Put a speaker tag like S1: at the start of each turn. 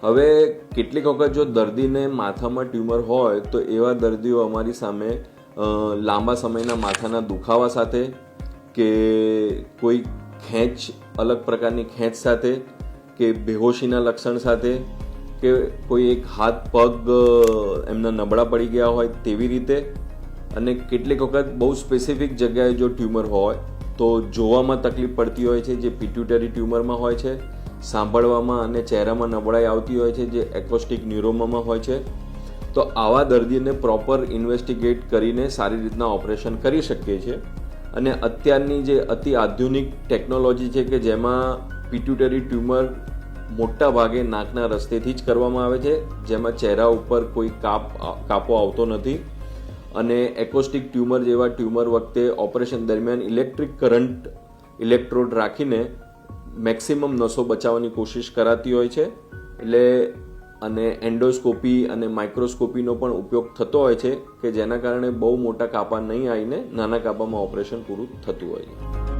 S1: હવે કેટલીક વખત જો દર્દીને માથામાં ટ્યુમર હોય તો એવા દર્દીઓ અમારી સામે લાંબા સમયના માથાના દુખાવા સાથે કે કોઈ ખેંચ અલગ પ્રકારની ખેંચ સાથે કે બેહોશીના લક્ષણ સાથે કે કોઈ એક હાથ પગ એમના નબળા પડી ગયા હોય તેવી રીતે, અને કેટલીક વખત બહુ સ્પેસિફિક જગ્યાએ જો ટ્યુમર હોય તો જોવામાં તકલીફ પડતી હોય છે, જે પિટ્યુટરી ટ્યુમરમાં હોય છે, સાંભળવામાં અને ચહેરામાં નબળાઈ આવતી હોય છે, જે એકોસ્ટિક ન્યુરોમામાં હોય છે. તો આવા દર્દીને પ્રોપર ઇન્વેસ્ટિગેટ કરીને સારી રીતના ઓપરેશન કરી શકીએ છીએ. અને અત્યારની જે અતિ આધુનિક ટેકનોલોજી છે કે જેમાં પિટ્યુટરી ટ્યુમર મોટા ભાગે નાકના રસ્તેથી જ કરવામાં આવે છે, જેમાં ચહેરા ઉપર કોઈ કાપો આવતો નથી. અને એકોસ્ટિક ટ્યુમર જેવા ટ્યુમર વખતે ઓપરેશન દરમિયાન ઇલેક્ટ્રિક કરંટ ઇલેક્ટ્રોડ રાખીને મેક્સિમમ નસો બચાવવાની કોશિશ કરાતી હોય છે. એટલે અને એન્ડોસ્કોપી અને માઇક્રોસ્કોપીનો પણ ઉપયોગ થતો હોય છે કે જેના કારણે બહુ મોટા કાપા નહીં આવીને નાના કાપામાં ઓપરેશન પૂરું થતું હોય છે.